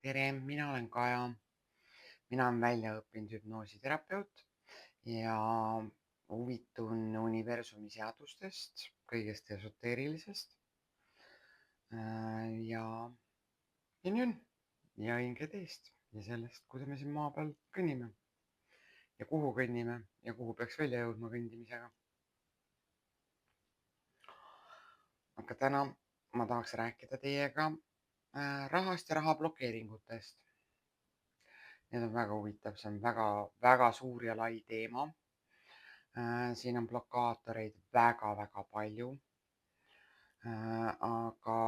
Tere, mina olen Kaja. Mina olen väljaõppinud hüpnoositerapeut ja huvitun universumi seadustest, kõigest esoteerilisest. Ja nii on. Ja hingeteest ja sellest, kuidas me siin maa peal kõnnime ja kuhu kõnnime ja kuhu peaks välja jõudma kõndimisega. Aga täna ma tahaks rääkida teiega rahast ja raha blokeeringutest. Need on väga huvitav, see on väga suur ja lai teema. Siin on blokaatoreid väga palju. Aga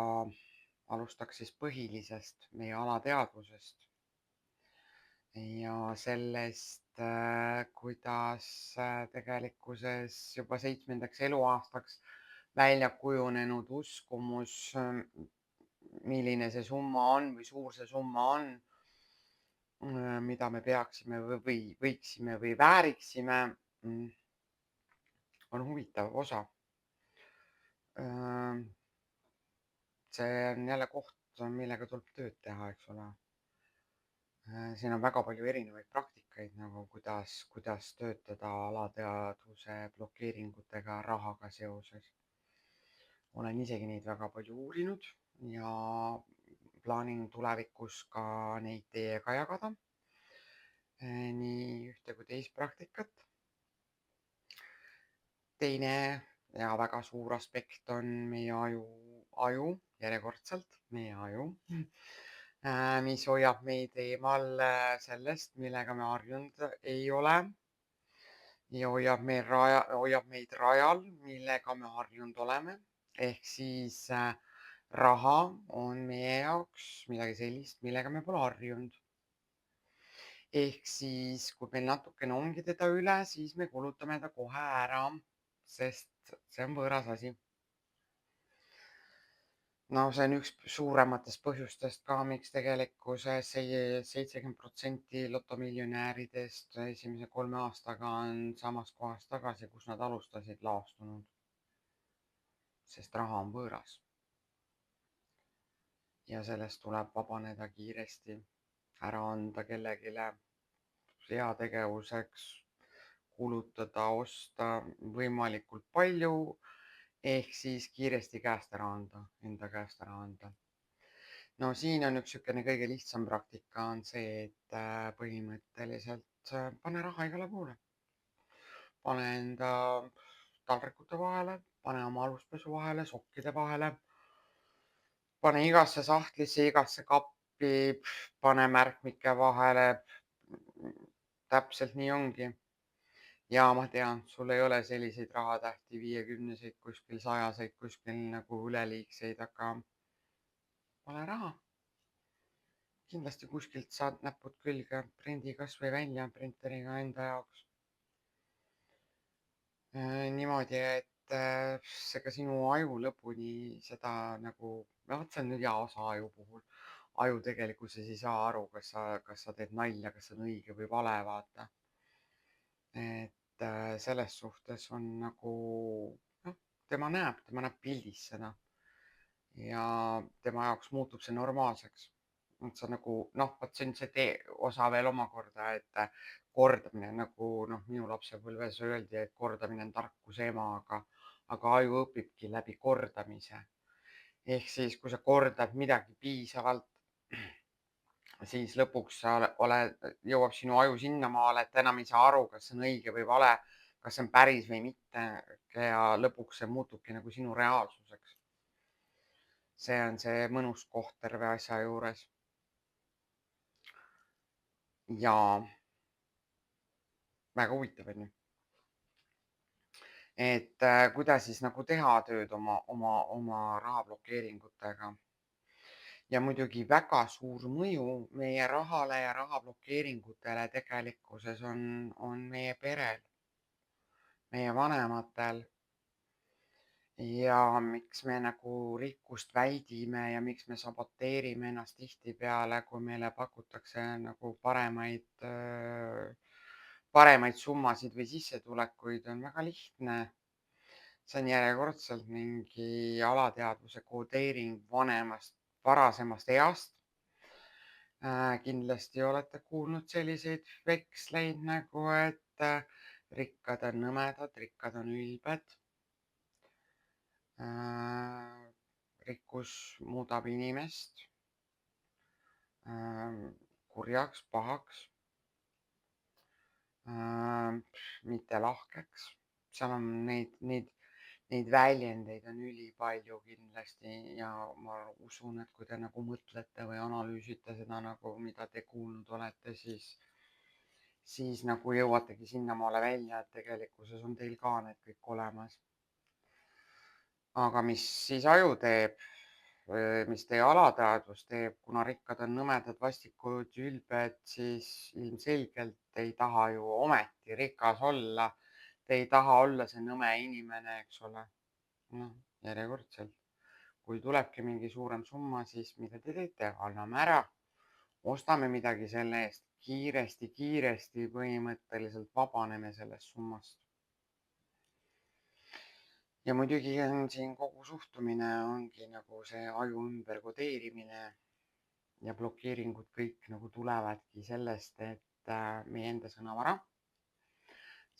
alustaks siis põhilisest, meie alateadvusest ja sellest, kuidas tegelikkuses juba 7. eluaastaks välja kujunenud uskumus, milline see summa on või suur see summa on, mida me peaksime või võiksime või vääriksime, on huvitav osa. See on jälle koht, millega tuleb tööd teha, eks ole. Siin on väga palju erinevaid praktikaid, nagu kuidas töötada alateadvuse blokeeringutega rahaga seoses. Olen isegi neid väga palju uurinud ja plaanin tulevikus ka neid teiega jagada. Nii ühte kui teist praktikat. Teine ja väga suur aspekt on meie aju, järjekordselt meie aju, mis hoiab meid eemal sellest, millega me harjunud ei ole ja hoiab meid rajal, millega me harjunud oleme. Ehk siis raha on meie jaoks midagi sellist, millega me pole harjunud. Ehk siis, kui meil natukene ongi teda üle, siis me kulutame ta kohe ära, sest see on võõras asi. No see on üks suurematest põhjustest ka, miks tegelikkuses 70% lotomiljonääridest esimese 3 aastaga on samas kohas tagasi, kus nad alustasid, laastunud. Sest raha on võõras. Ja sellest tuleb vabaneda kiiresti, ära anda kellelegi heategevuseks, kulutada, osta võimalikult palju, ehk siis kiiresti käest ära anda, enda käest ära anda. No siin on üks niisugune kõige lihtsam praktika on see, et põhimõtteliselt pane raha igale poole. Pane enda taldrikute vahele, pane oma aluspesu vahele, sokkide vahele, pane igasse sahtlisse, igasse kappi, pane märkmike vahele. Täpselt nii ongi. Ja ma tean, sul ei ole selliseid rahatähti 50-seid kuskil, 100-seid kuskil nagu üleliigseid, aga pane raha. Kindlasti kuskilt saad näpud külge, prindi kas või välja printeriga enda jaoks. Niimoodi, et see ka sinu aju lõpuni seda nagu, see on nüüd hea osa aju puhul. Aju tegelikkuses ei saa aru, kas sa teed nalja, kas see on õige või vale, vaata. Et selles suhtes on nagu, tema näeb pildis seda ja tema jaoks muutub see normaalseks. See nagu, vot see on see osa veel omakorda, et kordamine nagu minu lapsepõlves öeldi, et kordamine on tarkuse ema, aga aju õpibki läbi kordamise. Ehk siis, kui sa kordad midagi piisavalt, siis lõpuks jõuab sinu aju sinnamaale, et enam ei saa aru, kas see on õige või vale, kas see on päris või mitte. Ja lõpuks see muutubki nagu sinu reaalsuseks. See on see mõnus koht terve asja juures. Ja väga huvitav on ju. Et kuidas siis nagu teha tööd oma rahablokeeringutega. Ja muidugi väga suur mõju meie rahale ja rahablokeeringutele tegelikkuses on meie perel, meie vanematel. Ja miks me nagu rikkust väldime ja miks me saboteerime ennast tihtipeale, kui meile pakutakse nagu paremaid summasid või sissetulekuid, on väga lihtne. See on järjekordselt mingi alateadvuse kodeering varasemast east, Kindlasti olete kuulnud selliseid veksleid nagu, et rikkad on nõmedad, rikkad on ülbed. Rikkus muudab inimest kurjaks, pahaks, mitte lahkeks. Seal on neid väljendeid on ülipalju kindlasti ja ma usun, et kui te nagu mõtlete või analüüsite seda nagu, mida te kuulnud olete, siis nagu jõuategi sinnamaale välja, et tegelikkuses on teil ka need kõik olemas. Aga mis siis aju teeb, mis teie alateadvus teeb, kuna rikkad on nõmedad, vastikud, ülbed, siis ilmselgelt ei taha ju ometi rikas olla. Te ei taha olla see nõme inimene, eks ole. Noh, järjekordselt. Kui tulebki mingi suurem summa, siis mida te teete? Anname ära. Ostame midagi selle eest. Kiiresti põhimõtteliselt vabaneme sellest summast. Ja muidugi on siin kogu suhtumine ongi nagu see aju ümberkodeerimine ja blokeeringud kõik nagu tulevadki sellest, et meie enda sõnavara.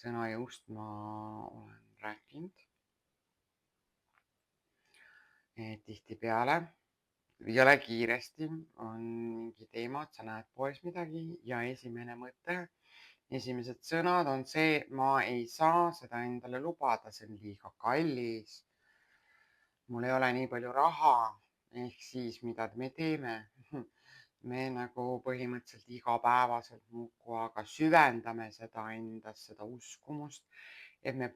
Sõnajõust ma olen rääkinud. Tihtipeale ei ole kiiresti, on mingi teema, et sa näed poes midagi ja esimene mõte, esimesed sõnad on see, ma ei saa seda endale lubada, see on liiga kallis. Mul ei ole nii palju raha, ehk siis mida me teeme? Me nagu põhimõtteliselt igapäevaselt muudkui aga süvendame seda endas, seda uskumust, et me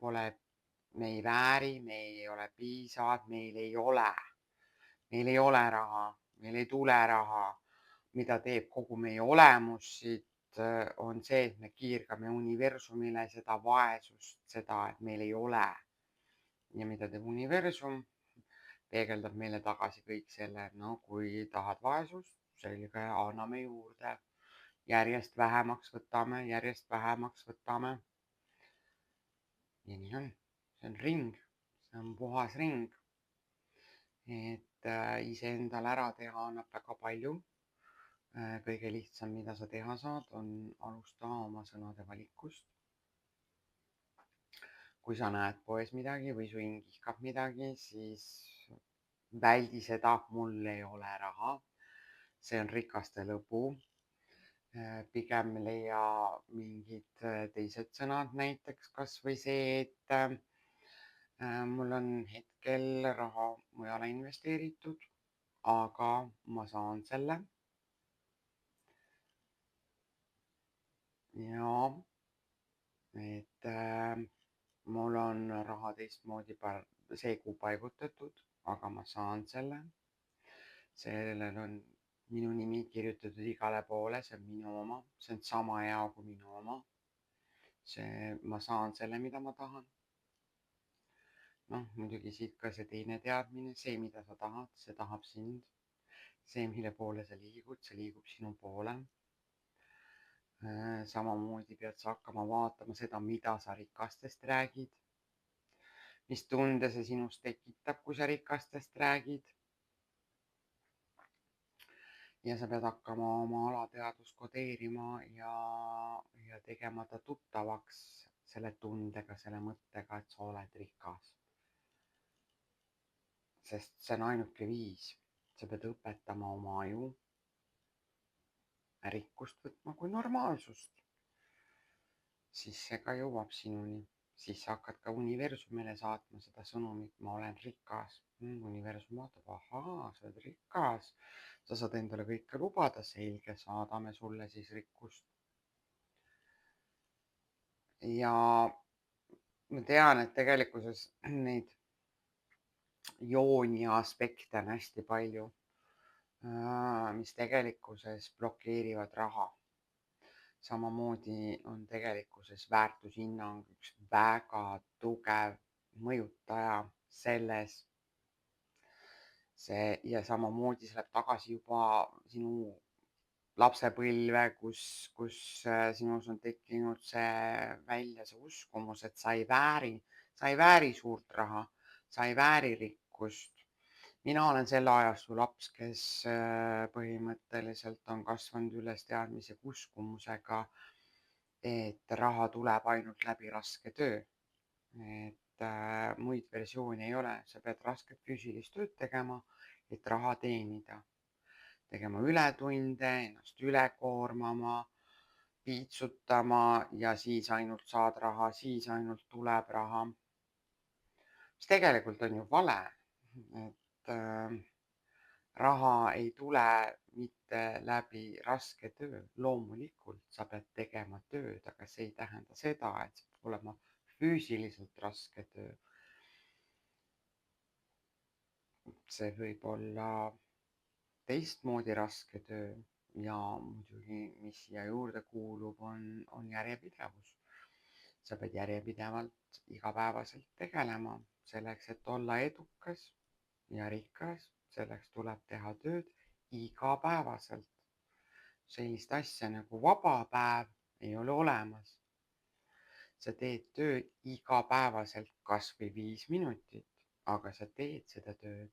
ei vääri, me ei ole piisavad, meil ei ole raha, meil ei tule raha. Mida teeb kogu meie olemus siit, on see, et me kiirgame universumile seda vaesust, seda, et meil ei ole. Ja mida teeb universum? Peegeldab meile tagasi kõik selle, no kui tahad vaesust, selge, anname juurde. Järjest vähemaks võtame. Ja nii on. See on ring. See on puhas ring. Et iseendale ära teha annab väga palju. Kõige lihtsam, mida sa teha saad, on alustada oma sõnade valikust. Kui sa näed poes midagi või su hing ihkab midagi, siis väldi seda, mul ei ole raha. See on rikaste lõbu. Pigem leia mingid teised sõnad, näiteks kas või see, et mul on hetkel raha mujale investeeritud, aga ma saan selle. Ja et mul on raha teistmoodi see kuu paigutatud, aga ma saan selle. Sellel on minu nimi kirjutatud igale poole, see on minu oma, see on sama hea kui minu oma. Ma saan selle, mida ma tahan. Noh, muidugi siit ka see teine teadmine, see, mida sa tahad, see tahab sind. See, mille poole sa liigud, see liigub sinu poole. Samamoodi pead sa hakkama vaatama seda, mida sa rikastest räägid. Mis tunde see sinust tekitab, kui sa rikastest räägid. Ja sa pead hakkama oma alateadvust kodeerima ja tegema ta tuttavaks selle tundega, selle mõttega, et sa oled rikas. Sest see on ainuke viis. Sa pead õpetama oma aju rikkust võtma kui normaalsust. Siis see ka jõuab sinuni. Siis sa hakkad ka universumile saatma seda sõnumit, ma olen rikas. Universum vaatab, ahaa, sa oled rikas. Sa saad endale kõike lubada, selge, saadame sulle siis rikkust. Ja ma tean, et tegelikkuses neid jooni ja aspekte on hästi palju, mis tegelikkuses blokeerivad raha. Samamoodi on tegelikkuses väärtushinnang üks väga tugev mõjutaja selles. Ja samamoodi see läheb tagasi juba sinu lapsepõlve, kus sinus on tekkinud see uskumus, et sa ei vääri suurt raha, sa ei vääri rikkust. Mina olen selle ajastu laps, kes põhimõtteliselt on kasvanud üles teadmise uskumusega, et raha tuleb ainult läbi raske töö. Et muid versioone ei ole, sa pead rasket füüsilist tööd tegema, et raha teenida. Tegema ületunde, ennast üle koormama, piitsutama ja siis ainult saad raha, siis ainult tuleb raha. Mis tegelikult on ju vale, et raha ei tule mitte läbi raske töö. Loomulikult sa pead tegema tööd, aga see ei tähenda seda, et see peab olema füüsiliselt raske töö. See võib olla teistmoodi raske töö ja muidugi, mis siia juurde kuulub, on järjepidevus. Sa pead järjepidevalt igapäevaselt tegelema selleks, et olla edukas ja rikas. Selleks tuleb teha tööd igapäevaselt. Sellist asja nagu vaba päev ei ole olemas. Sa teed tööd igapäevaselt kas või 5 minutit, aga sa teed seda tööd.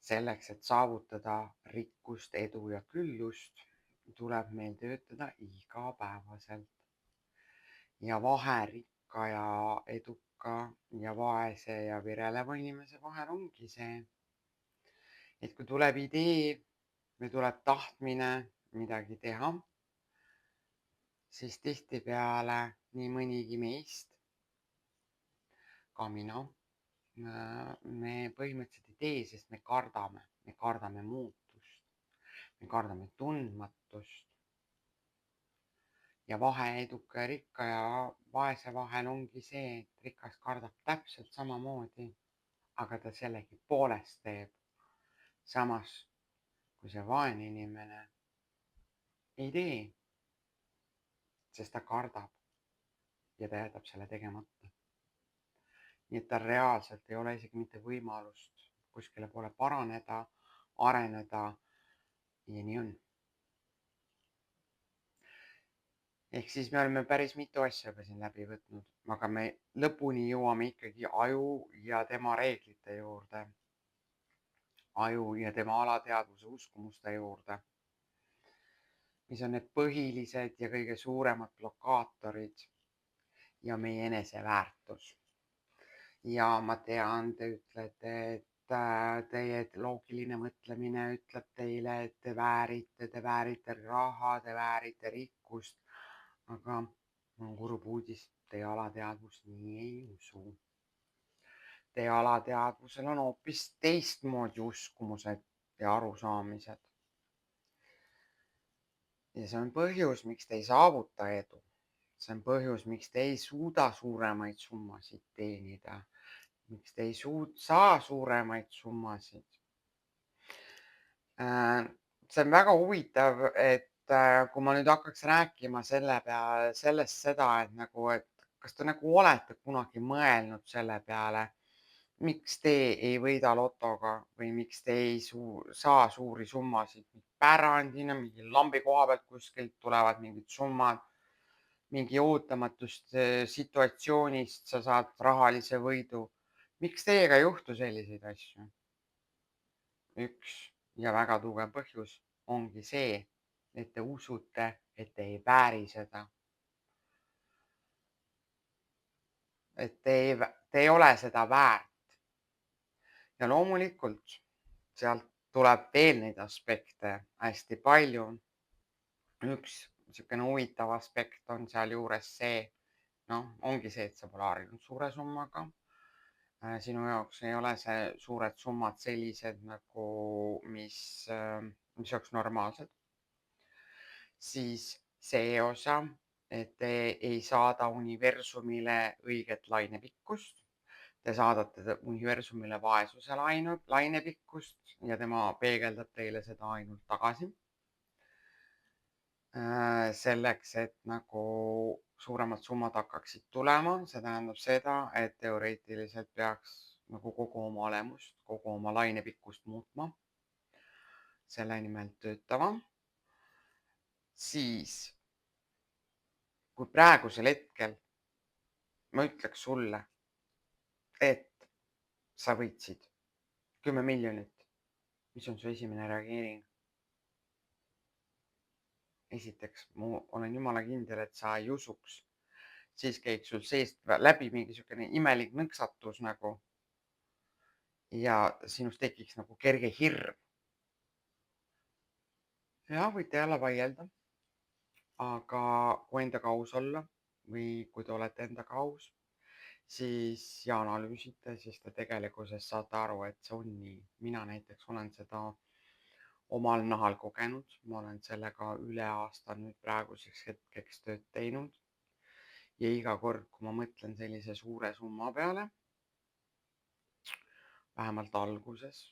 Selleks, et saavutada rikkust, edu ja küllust, tuleb meil töötada igapäevaselt. Ja vahe rikka ja eduka ja vaese ja vireleva inimese vahel ongi see, et kui tuleb idee või tuleb tahtmine midagi teha, siis tihtipeale nii mõnigi meist, ka mina, me põhimõtteliselt ei tee, sest me kardame muutust, me kardame tundmatust. Ja vahe eduka ja rikka ja vaese vahel ongi see, et rikas kardab täpselt samamoodi, aga ta sellegipoolest teeb. Samas kui see vaene inimene ei tee, sest ta kardab ja ta jätab selle tegemata. Nii et tal reaalselt ei ole isegi mitte võimalust kuskile poole paraneda, areneda ja nii on. Ehk siis me oleme päris mitu asja juba siin läbi võtnud, aga me lõpuni jõuame ikkagi aju ja tema reeglite juurde. Aju ja tema alateadvuse uskumuste juurde, mis on need põhilised ja kõige suuremad blokaatorid ja meie eneseväärtus. Ja ma tean, te ütlete, et teie loogiline mõtlemine ütleb teile, et te väärite raha, te väärite rikkust, aga mul on kurb uudis, teie alateadvus nii ei usu. Teie alateadvusel on hoopis teistmoodi uskumused ja arusaamised. Ja see on põhjus, miks te ei saavuta edu. See on põhjus, miks te ei suuda suuremaid summasid teenida. Miks te ei saa suuremaid summasid. See on väga huvitav, et kui ma nüüd hakkaks rääkima sellest seda, et nagu, et kas te nagu olete kunagi mõelnud selle peale, miks te ei võida lotoga või miks te ei saa suuri summasid pärandina, mingi lambi koha pealt kuskilt tulevad mingid summad, mingi ootamatust situatsioonist sa saad rahalise võidu. Miks teiega ei juhtu selliseid asju? Üks ja väga tugev põhjus ongi see, et te usute, et te ei vääri seda. Et te ei ole seda väärt. Ja loomulikult sealt tuleb veel neid aspekte hästi palju. Üks niisugune huvitav aspekt on sealjuures see, ongi see, et sa pole harjunud suure summaga. Sinu jaoks ei ole see suured summad sellised nagu, mis oleks normaalsed. Siis see osa, et te ei saada universumile õiget lainepikkust. Te saadate universumile vaesuse lainepikkust ja tema peegeldab teile seda ainult tagasi. Selleks, et nagu suuremad summad hakkaksid tulema, see tähendab seda, et teoreetiliselt peaks nagu kogu oma olemust, kogu oma lainepikkust muutma, selle nimel töötama. Siis, kui praegusel hetkel ma ütleks sulle, et sa võitsid 10 miljonit. Mis on su esimene reageering? Esiteks, ma olen jumala kindel, et sa ei usuks. Siis käiks sul seest läbi mingi siukene imelik nõksatus nagu ja sinust tekiks nagu kerge hirm. Ja võite jälle vaielda, aga kui endaga aus olla või kui te olete endaga aus, siis ja analüüsite, siis te tegelikkuses saate aru, et see on nii. Mina näiteks olen seda omal nahal kogenud, ma olen sellega üle aasta nüüd praeguseks hetkeks tööd teinud. Ja iga kord, kui ma mõtlen sellise suure summa peale, vähemalt alguses,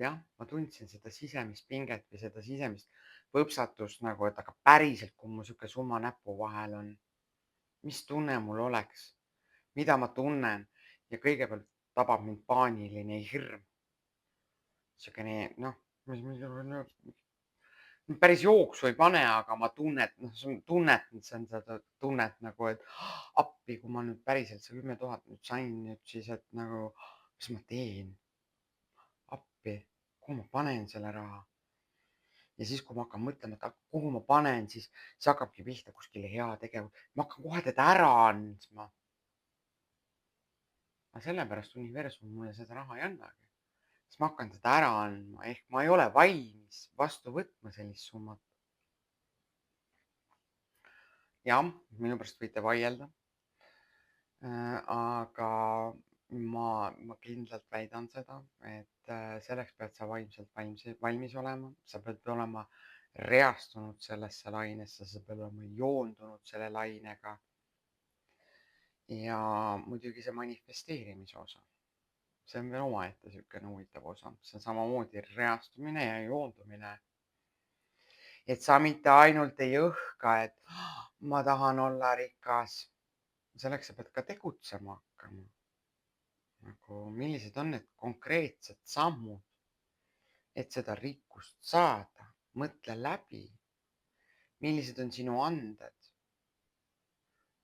jah, ma tundsin seda sisemist pinget või seda sisemist võpsatust nagu, et aga päriselt, kui mul sihuke summa näpu vahel on, mis tunne mul oleks, mida ma tunnen ja kõigepealt tabab mind paaniline hirm. Siukene, noh, päris jooksu ei pane, aga ma tunnetan seda tunnet nagu, et appi, kui ma nüüd päriselt see 10 000 nüüd sain nüüd siis, et nagu, mis ma teen? Appi, kuhu ma panen selle raha? Ja siis, kui ma hakkan mõtlema, et kuhu ma panen, siis see hakkabki pihta kuskile heategevus. Ma hakkan kohe teda ära andma. Aga sellepärast universum mulle seda raha ei annagi. Siis ma hakkan teda ära andma, ehk ma ei ole valmis vastu võtma sellist summat. Jah, minu pärast võite vaielda. Aga ma kindlalt väidan seda, et selleks pead sa vaimselt valmis olema, sa pead olema reastunud sellesse lainesse, sa pead olema joondunud selle lainega. Ja muidugi see manifesteerimise osa, see on veel omaette niisugune huvitav osa, see on samamoodi reastumine ja joondumine. Et sa mitte ainult ei õhka, et ma tahan olla rikas, selleks sa pead ka tegutsema hakkama. Nagu millised on need konkreetsed sammud, et seda rikkust saada, mõtle läbi, millised on sinu anded,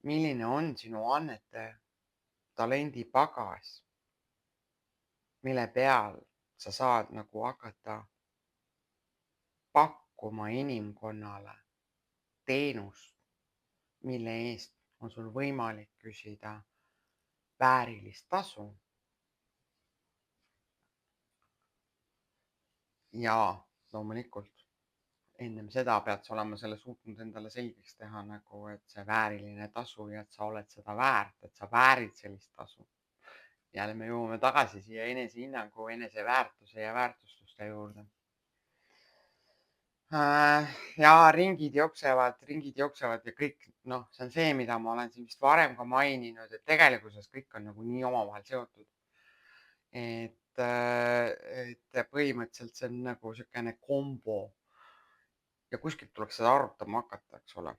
milline on sinu annete talendipagas, mille peal sa saad nagu hakata pakkuma inimkonnale teenust, mille eest on sul võimalik küsida väärilist tasu. Ja loomulikult ennem seda pead sa olema selle suutnud endale selgeks teha nagu, et see vääriline tasu ja et sa oled seda väärt, et sa väärid sellist tasu. Jälle me jõuame tagasi siia enesehinnangu, eneseväärtuse ja väärtustuste juurde. Ja ringid jooksevad ja kõik, noh, see on see, mida ma olen siin vist varem ka maininud, et tegelikkuses kõik on nagu nii omavahel seotud. Et põhimõtteliselt see on nagu niisugune kombo ja kuskilt tuleks seda arutama hakata, eks ole.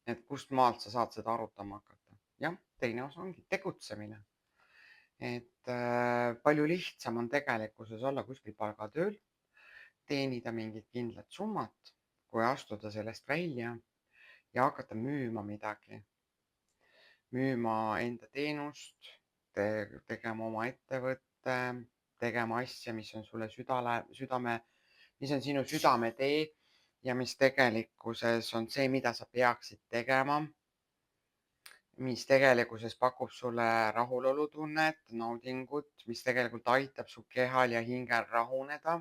Et kust maalt sa saad seda arutama hakata. Jah, teine osa ongi tegutsemine. Et palju lihtsam on tegelikkuses olla kuskil palgatööl, teenida mingit kindlat summat, kui astuda sellest välja ja hakata müüma midagi. Müüma enda teenust, tegema oma ettevõtte, tegema asja, mis on sulle mis on sinu südametee ja mis tegelikkuses on see, mida sa peaksid tegema, mis tegelikkuses pakub sulle rahulolutunnet, naudingut, mis tegelikult aitab su kehal ja hingel rahuneda,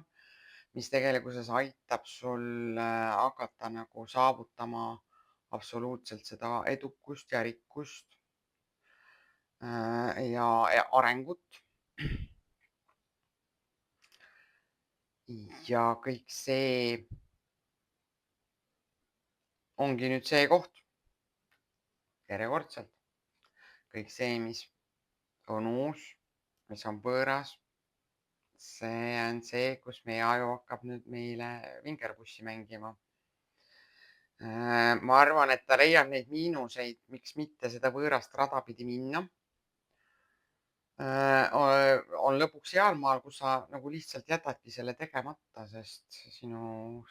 mis tegelikkuses aitab sul hakata nagu saavutama absoluutselt seda edukust ja rikkust ja arengut. Ja kõik see ongi nüüd see koht, järjekordselt, kõik see, mis on uus, mis on võõras, see on see, kus meie aju hakkab nüüd meile vingerpussi mängima. Ma arvan, et ta leiab neid miinuseid, miks mitte seda võõrast rada pidi minna. On lõpuks sealmaal, kus sa nagu lihtsalt jätadki selle tegemata, sest sinu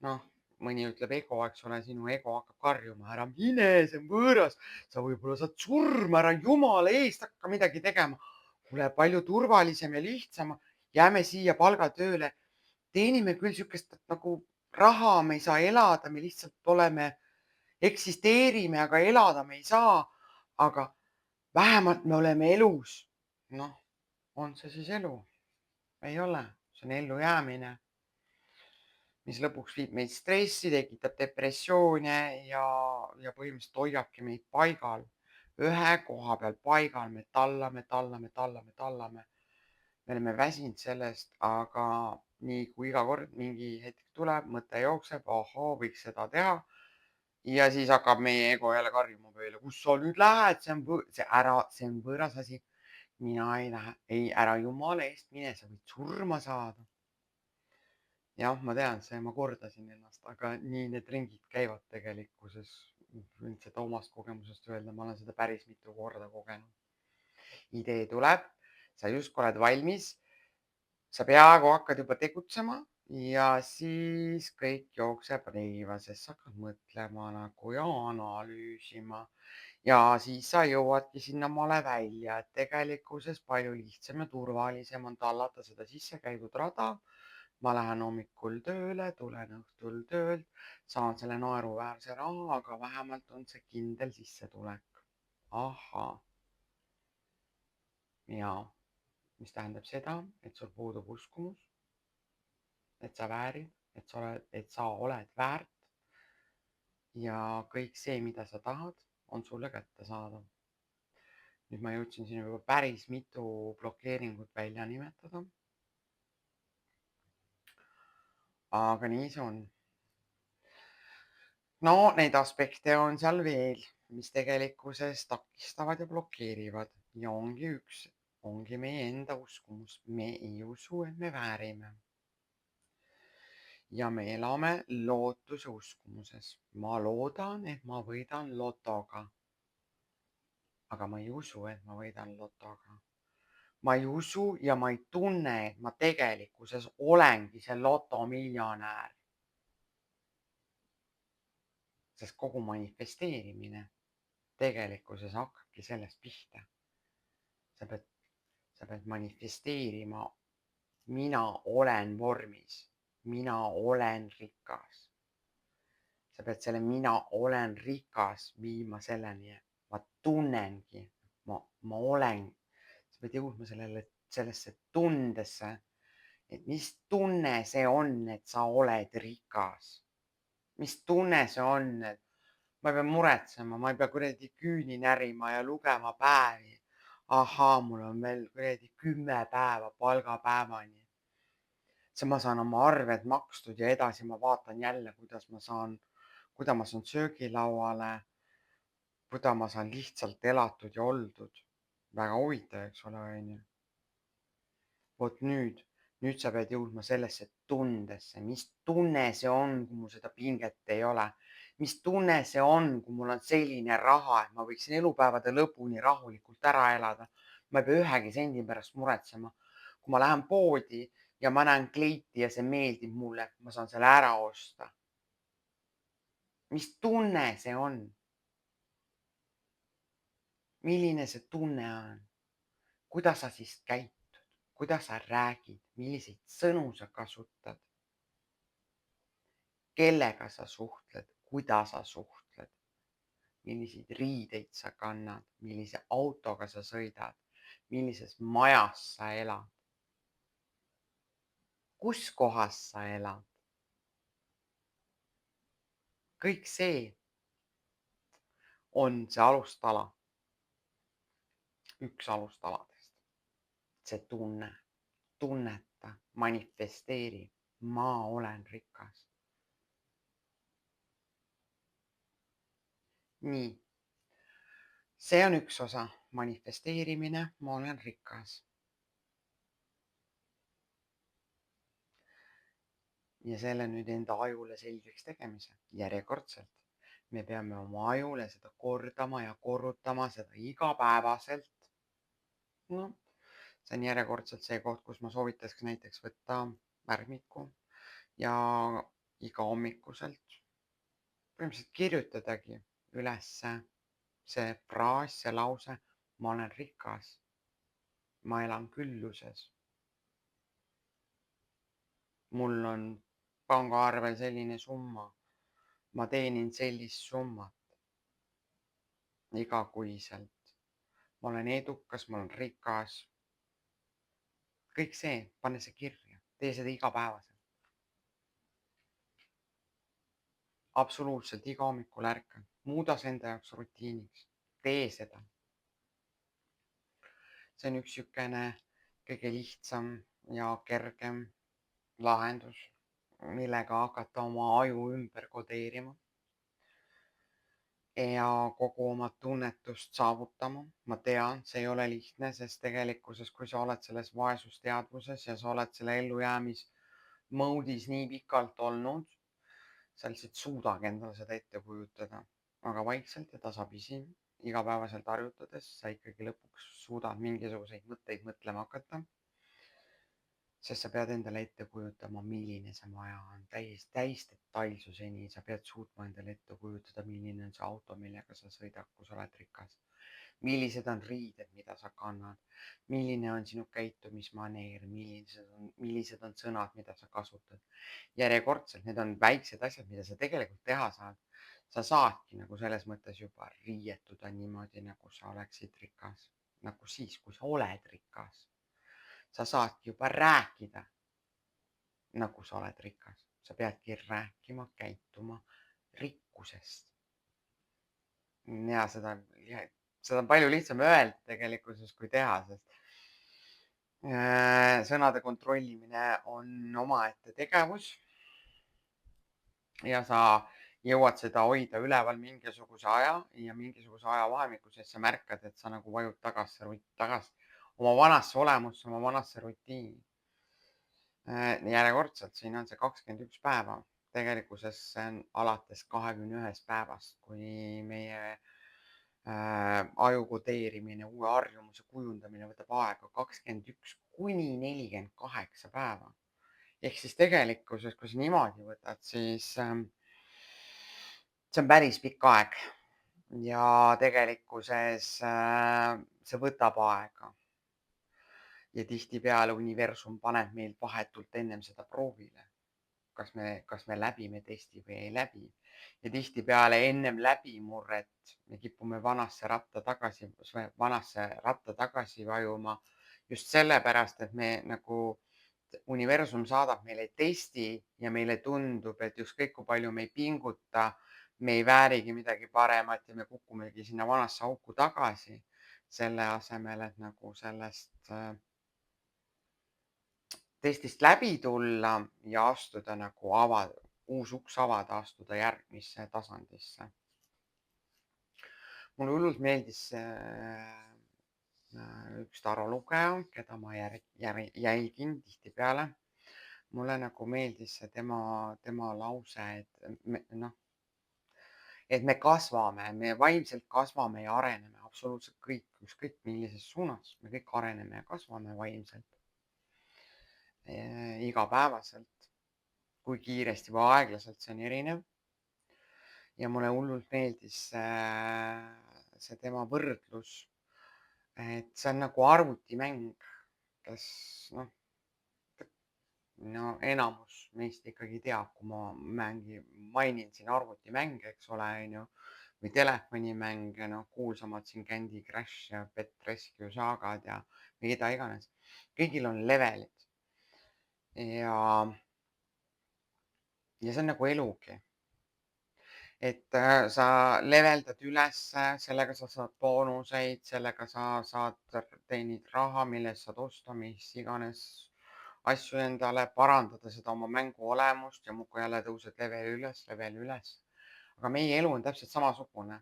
noh, mõni ütleb ego, eks ole, sinu ego hakkab karjuma, ära mine, see on võõras, sa võib-olla saad surma, ära jumala eest hakka midagi tegema. kuule, palju turvalisem ja lihtsam, jääme siia palgatööle, teenime küll sihukest nagu raha, me ei saa elada, me lihtsalt oleme, eksisteerime, aga elada me ei saa. aga vähemalt me oleme elus. noh, on see siis elu? ei ole, see on ellujäämine, mis lõpuks viib meid stressi, tekitab depressioone ja põhimõtteliselt hoiabki meid paigal, ühe koha peal paigal, me tallame, tallame, tallame, tallame. me oleme väsinud sellest, aga nii kui iga kord mingi hetk tuleb, mõte jookseb, ohoo, võiks seda teha. ja siis hakkab meie ego jälle karjuma peale, kus sa nüüd lähed, see on võõras asi. mina ei lähe, ei, ära jumala eest mine, sa võid surma saada. jah, ma tean, ma kordasin ennast, aga nii need ringid käivad tegelikkuses. võin seda omast kogemusest öelda, ma olen seda päris mitu korda kogenud. idee tuleb, sa justkui oled valmis, sa peaaegu hakkad juba tegutsema ja siis kõik jookseb reiva, sest sa hakkad mõtlema nagu ja analüüsima. ja siis sa jõuadki sinnamaale välja, et tegelikkuses palju lihtsam ja turvalisem on tallata seda sisse käidud rada. ma lähen hommikul tööle, tulen õhtul töölt, saan selle naeruväärse raha, aga vähemalt on see kindel sissetulek. ahhaa. ja mis tähendab seda, et sul puudub uskumus, et sa väärid, et sa oled väärt ja kõik see, mida sa tahad, on sulle kättesaadav. nüüd ma jõudsin siin juba päris mitu blokeeringut välja nimetada. aga nii see on. no neid aspekte on seal veel, mis tegelikkuses takistavad ja blokeerivad ja ongi meie enda uskumus. me ei usu, et me väärime. ja me elame lootuse uskumuses. ma loodan, et ma võidan lotoga. aga ma ei usu, et ma võidan lotoga. ma ei usu ja ma ei tunne, et ma tegelikkuses olengi see lotomiljonär. sest kogu manifesteerimine tegelikkuses hakkabki sellest pihta. sa pead manifesteerima. mina olen vormis, mina olen rikas. sa pead selle mina olen rikas viima selleni, ma tunnengi, ma olen. sa pead jõudma sellesse tundesse, et mis tunne see on, et sa oled rikas. mis tunne see on, et ma ei pea muretsema, ma ei pea kuradi küüni närima ja lugema päevi. ahaa, mul on veel kuradi 10 päeva palgapäevani. siis ma saan oma arved makstud ja edasi ma vaatan jälle, kuidas ma saan söögilauale, kuidas ma saan lihtsalt elatud ja oldud. väga huvitav, eks ole, onju. vot nüüd sa pead jõudma sellesse tundesse, mis tunne see on, kui mul seda pinget ei ole. mis tunne see on, kui mul on selline raha, et ma võiksin elupäevade lõpuni rahulikult ära elada. ma ei pea ühegi sendi pärast muretsema. kui ma lähen poodi ja ma näen kleiti ja see meeldib mulle, ma saan selle ära osta. mis tunne see on? milline see tunne on? kuidas sa siis käitud? kuidas sa räägid, milliseid sõnu sa kasutad, kellega sa suhtled, kuidas sa suhtled, milliseid riideid sa kannad, millise autoga sa sõidad, millises majas sa elad, kus kohas sa elad. kõik see on see alustala, üks alustaladest. see tunne, tunneta, manifesteeri, ma olen rikas. nii, see on üks osa, manifesteerimine, ma olen rikas. ja selle nüüd enda ajule selgeks tegemise järjekordselt. me peame oma ajule seda kordama ja korrutama seda igapäevaselt. no see on järjekordselt see koht, kus ma soovitaks näiteks võtta värvmiku ja iga hommikuselt põhimõtteliselt kirjutadagi ülesse see fraas, see lause, ma olen rikas, ma elan külluses, mul on pangaarvel selline summa, ma teenin sellist summat igakuiselt, ma olen edukas, ma olen rikas. Kõik see, pane see kirja, tee seda igapäevaselt. Absoluutselt iga hommikul ärka, muuda see enda jaoks rutiiniks, tee seda. See on üks niisugune kõige lihtsam ja kergem lahendus, millega hakata oma aju ümber kodeerima ja kogu oma tunnetust saavutama. Ma tean, see ei ole lihtne, sest tegelikkuses, kui sa oled selles vaesusteadvuses ja sa oled selle ellujäämismoodis nii pikalt olnud, sa lihtsalt suudagi endale seda ette kujutada. Aga vaikselt ja tasapisi, igapäevaselt harjutades, sa ikkagi lõpuks suudad mingisuguseid mõtteid mõtlema hakata. Sest sa pead endale ette kujutama, milline see maja on, täis detailsuseni. Sa pead suutma endale ette kujutada, milline on see auto, millega sa sõidad, kui sa oled rikas. Millised on riided, mida sa kannad, milline on sinu käitumismaneer, millised on sõnad, mida sa kasutad. Järjekordselt, need on väiksed asjad, mida sa tegelikult teha saad. Sa saadki nagu selles mõttes juba riietuda niimoodi, nagu sa oleksid rikas, nagu siis, kui sa oled rikas. Sa saadki juba rääkida, nagu sa oled rikas. Sa peadki rääkima, käituma rikkusest. Ja seda on palju lihtsam öelda tegelikkuses kui teha, sest sõnade kontrollimine on omaette tegevus. Ja sa jõuad seda hoida üleval mingisuguse aja ja mingisuguse ajavahemiku, sest sa märkad, et sa nagu vajud tagasi oma vanasse olemusse, oma vanasse rutiini. Järjekordselt siin on see 21 päeva. Tegelikkuses see on alates 21 päevast, kui meie aju kodeerimine, uue harjumuse kujundamine võtab aega 21 kuni 48 päeva. Ehk siis tegelikkuses, kui sa niimoodi võtad, siis see on päris pikk aeg ja tegelikkuses see võtab aega. Ja tihtipeale universum paneb meil vahetult ennem seda proovile, kas me läbime testi või ei läbi. Ja tihtipeale ennem läbimurret me kipume vanasse ratta tagasi vajuma just sellepärast, et me nagu universum saadab meile testi ja meile tundub, et ükskõik kui palju me ei pinguta, me ei väärigi midagi paremat ja me kukumegi sinna vanasse auku tagasi, selle asemel, et nagu sellest testist läbi tulla ja astuda nagu uus uks avada, astuda järgmisse tasandisse. Mulle hullult meeldis üks tarolugeja, keda ma jälgin tihtipeale. Mulle nagu meeldis see tema lause, et me kasvame, me vaimselt kasvame ja areneme absoluutselt kõik, ükskõik millises suunas, me kõik areneme ja kasvame vaimselt. Igapäevaselt, kui kiiresti või aeglaselt, see on erinev. Ja mulle hullult meeldis see tema võrdlus, et see on nagu arvutimäng, kes enamus meist ikkagi teab, kui ma mainin siin arvutimänge, eks ole, või telefonimänge, kuulsamad siin Candy Crush ja Pet Rescue saagad ja mida iganes. Kõigil on levelid. Ja see on nagu elugi. Et sa leveldad üles, sellega sa saad boonuseid, sellega sa teenid raha, millest saad osta mis iganes asju endale, parandada seda oma mängu olemust ja muudkui jälle tõused level üles. Aga meie elu on täpselt samasugune.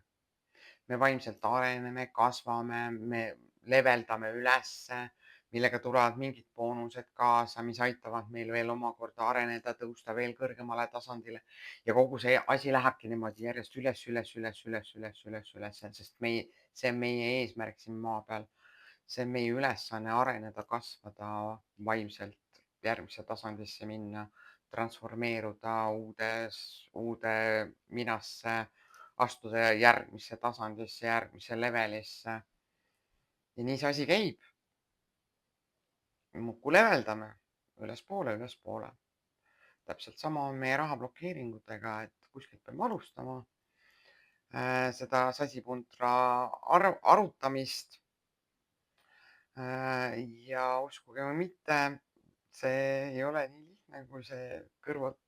Me vaimselt areneme, kasvame, me leveldame ülesse, millega tulevad mingid boonused kaasa, mis aitavad meil veel omakorda areneda, tõusta veel kõrgemale tasandile. Ja kogu see asi lähebki niimoodi järjest üles, sest see on meie eesmärk siin maa peal. See on meie ülesanne areneda, kasvada vaimselt järgmisse tasandisse minna, transformeeruda uude minasse, astuda järgmisse tasandisse, järgmisse levelisse. Ja nii see asi käib. Muudkui leveldame ülespoole, ülespoole. Täpselt sama on meie rahablokeeringutega, et kuskilt peame alustama seda sasipuntra arutamist. Ja uskuge või mitte, see ei ole nii lihtne, kui see kõrvalt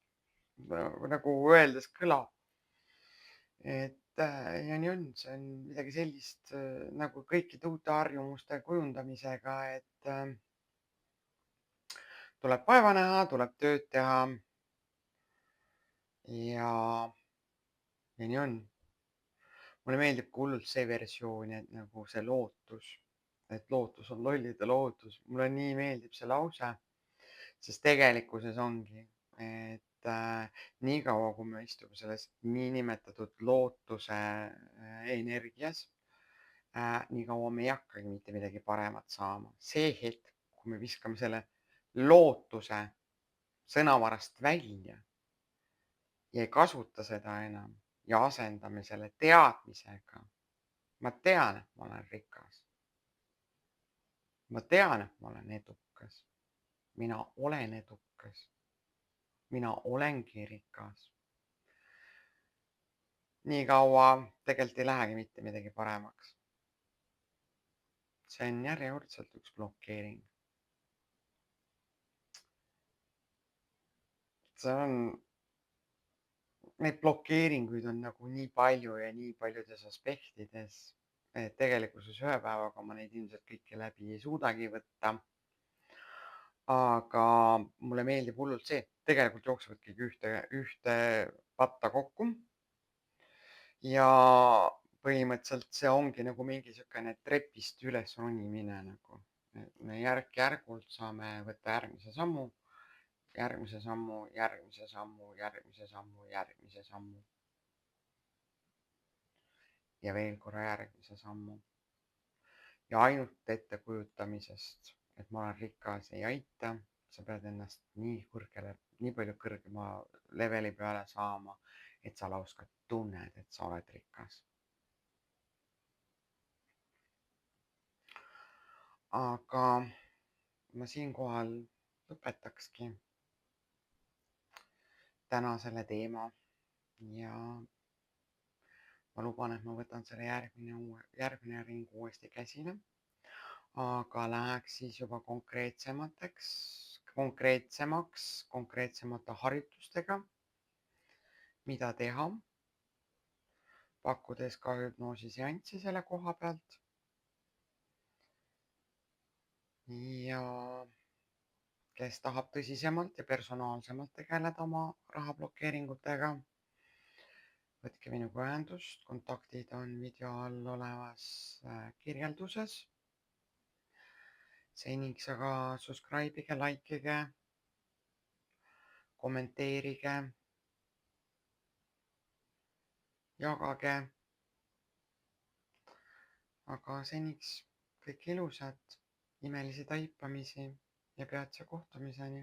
nagu öeldes kõlab. Ja nii on, see on midagi sellist nagu kõikide uute harjumuste kujundamisega, et tuleb vaeva näha, tuleb tööd teha ja, ja nii on. Mulle meeldib ka hullult see versioon, et nagu see lootus, et lootus on lollide lootus. Mulle nii meeldib see lause, sest tegelikkuses ongi, et niikaua, kui me istume selles niinimetatud lootuse energias, niikaua me ei hakkagi mitte midagi paremat saama. See hetk, kui me viskame selle lootuse sõnavarast välja ja ei kasuta seda enam ja asendame selle teadmisega. Ma tean, et ma olen rikas. Ma tean, et ma olen edukas. Mina olen edukas. Mina olengi rikas. Nii kaua tegelikult ei lähegi mitte midagi paremaks. See on järjekordselt üks blokeering. Neid blokeeringuid on nagu nii palju ja nii paljudes aspektides, et tegelikkuses ühe päevaga ma neid ilmselt kõiki läbi ei suudagi võtta. Aga mulle meeldib hullult see, tegelikult jooksevadki ühte patta kokku. Ja põhimõtteliselt see ongi nagu mingi niisugune trepist üles ronimine nagu. Me järk-järgult saame võtta järgmise sammu, järgmise sammu, järgmise sammu, järgmise sammu, järgmise sammu. Ja veel korra järgmise sammu. Ja ainult ettekujutamisest, et ma olen rikas, ei aita. Sa pead ennast nii palju kõrgema leveli peale saama, et sa lausa tunned, et sa oled rikas. Aga ma siinkohal lõpetakski täna selle teema ja ma luban, et ma võtan selle järgmine ring uuesti käsile, aga läheks siis juba konkreetsemate harjutustega, mida teha, pakkudes ka hüpnoosiseanssi selle koha pealt. Ja kes tahab tõsisemalt ja personaalsemalt tegeleda oma rahablokeeringutega, võtke minuga ühendust, kontaktid on video all olevas kirjelduses. Seniks aga subscribe'ige, likeige, kommenteerige, jagage. Aga seniks kõik ilusat, imelisi taipamisi ja peatse kohtumiseni.